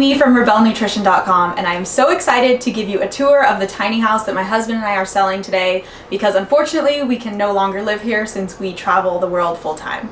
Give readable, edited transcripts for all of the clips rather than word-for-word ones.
Amy from rebelnutrition.com, and I am so excited to give you a tour of the tiny house that my husband and I are selling today because unfortunately we can no longer live here since we travel the world full time.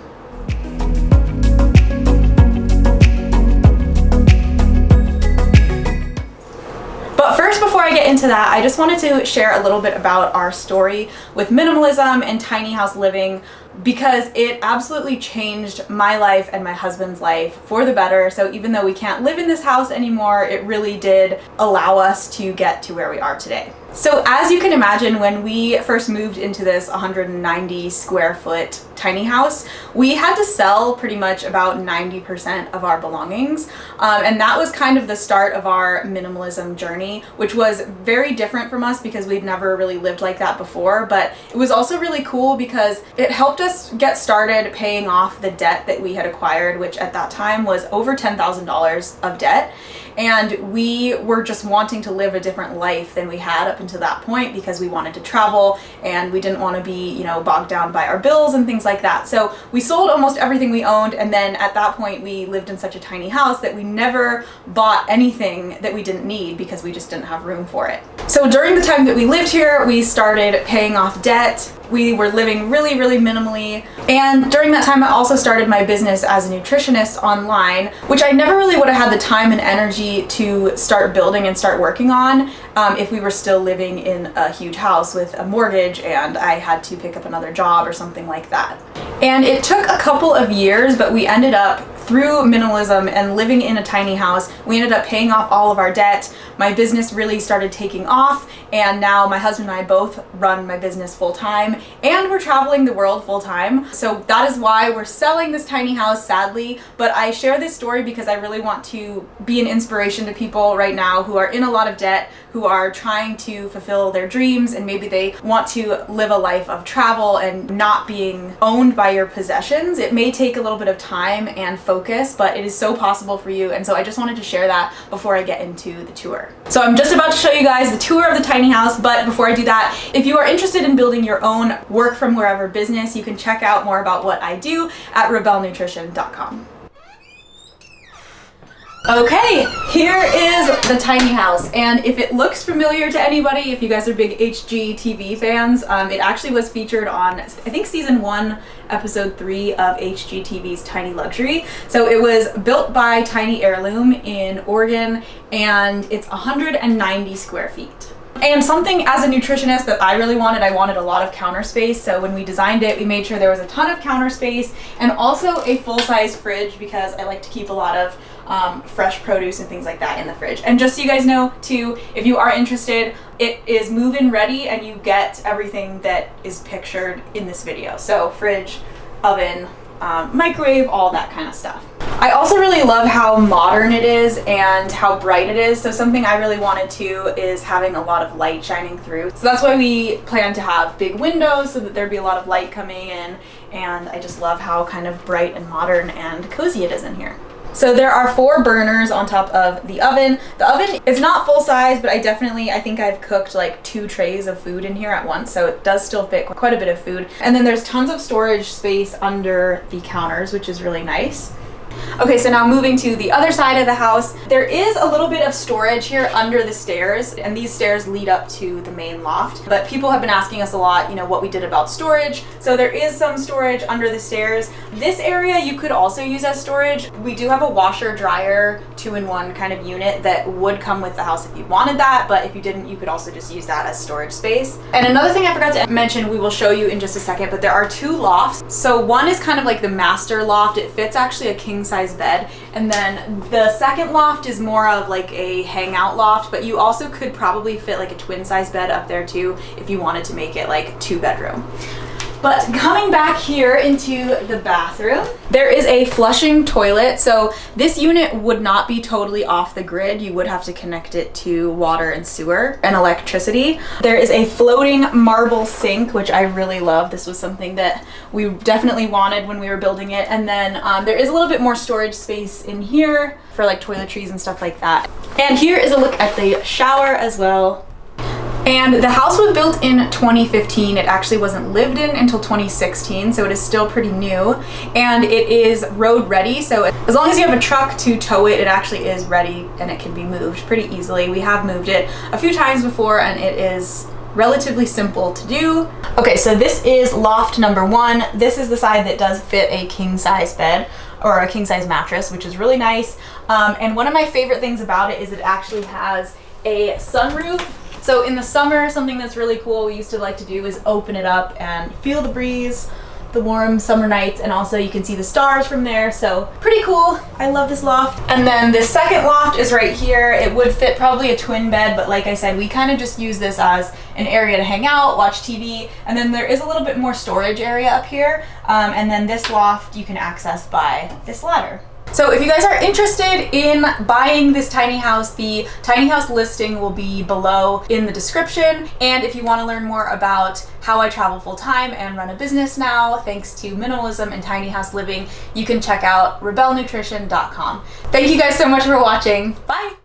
But first, before I get into that, I just wanted to share a little bit about our story with minimalism and tiny house living because it absolutely changed my life and my husband's life for the better. So even though we can't live in this house anymore, it really did allow us to get to where we are today. So as you can imagine, when we first moved into this 190 square foot tiny house, we had to sell pretty much about 90% of our belongings. And that was kind of the start of our minimalism journey, which was very different from us because we'd never really lived like that before. But it was also really cool because it helped us get started paying off the debt that we had acquired, which at that time was over $10,000 of debt. And we were just wanting to live a different life than we had up until that point because we wanted to travel and we didn't want to be, bogged down by our bills and things like that. So we sold almost everything we owned, and then at that point we lived in such a tiny house that we never bought anything that we didn't need because we just didn't have room for it. So during the time that we lived here, we started paying off debt. We were living really, really minimally. And during that time, I also started my business as a nutritionist online, which I never really would have had the time and energy to start building and start working on if we were still living in a huge house with a mortgage and I had to pick up another job or something like that. And it took a couple of years, but we ended up, through minimalism and living in a tiny house, we ended up paying off all of our debt. My business really started taking off, and now my husband and I both run my business full time, and we're traveling the world full time. So that is why we're selling this tiny house, sadly. But I share this story because I really want to be an inspiration to people right now who are in a lot of debt, who are trying to fulfill their dreams, and maybe they want to live a life of travel and not being owned by your possessions. It may take a little bit of time and focus, but it is so possible for you. And so I just wanted to share that before I get into the tour. So I'm just about to show you guys the tour of the tiny house, but before I do that, if you are interested in building your own work from wherever business, you can check out more about what I do at rebelnutrition.com. Okay, here is the tiny house, and if it looks familiar to anybody, if you guys are big HGTV fans, it actually was featured on, I think, season 1, episode 3 of HGTV's Tiny Luxury. So it was built by Tiny Heirloom in Oregon, and it's 190 square feet. And something as a nutritionist that I really wanted, I wanted a lot of counter space. So when we designed it, we made sure there was a ton of counter space and also a full-size fridge because I like to keep a lot of fresh produce and things like that in the fridge. And just so you guys know too, if you are interested, it is move-in ready and you get everything that is pictured in this video. So fridge, oven, microwave, all that kind of stuff. I also really love how modern it is and how bright it is. So something I really wanted to is having a lot of light shining through. So that's why we plan to have big windows so that there'd be a lot of light coming in. And I just love how kind of bright and modern and cozy it is in here. So there are 4 burners on top of the oven. The oven is not full size, but I think I've cooked like 2 trays of food in here at once, so it does still fit quite a bit of food. And then there's tons of storage space under the counters, which is really nice. Okay, so now moving to the other side of the house, there is a little bit of storage here under the stairs, and these stairs lead up to the main loft. But people have been asking us a lot, what we did about storage. So there is some storage under the stairs. This area you could also use as storage. We do have a washer dryer 2-in-1 kind of unit that would come with the house if you wanted that, but if you didn't, you could also just use that as storage space. And another thing I forgot to mention, we will show you in just a second, but there are 2 lofts. So one is kind of like the master loft. It fits actually a king size bed, and then the second loft is more of like a hangout loft, but you also could probably fit like a twin size bed up there too if you wanted to make it like 2-bedroom. But coming back here into the bathroom, there is a flushing toilet. So this unit would not be totally off the grid. You would have to connect it to water and sewer and electricity. There is a floating marble sink, which I really love. This was something that we definitely wanted when we were building it. And then there is a little bit more storage space in here for like toiletries and stuff like that. And here is a look at the shower as well. And the house was built in 2015. It actually wasn't lived in until 2016, so it is still pretty new. And it is road ready, so as long as you have a truck to tow it, it actually is ready and it can be moved pretty easily. We have moved it a few times before and it is relatively simple to do. Okay, so this is loft number 1. This is the side that does fit a king size bed or a king size mattress, which is really nice. And one of my favorite things about it is it actually has a sunroof. So in the summer, something that's really cool we used to like to do is open it up and feel the breeze, the warm summer nights, and also you can see the stars from there, so pretty cool. I love this loft. And then the second loft is right here. It would fit probably a twin bed, but like I said, we kind of just use this as an area to hang out, watch TV, and then there is a little bit more storage area up here, and then this loft you can access by this ladder. So if you guys are interested in buying this tiny house, the tiny house listing will be below in the description. And if you want to learn more about how I travel full time and run a business now, thanks to minimalism and tiny house living, you can check out rebelnutrition.com. Thank you guys so much for watching. Bye.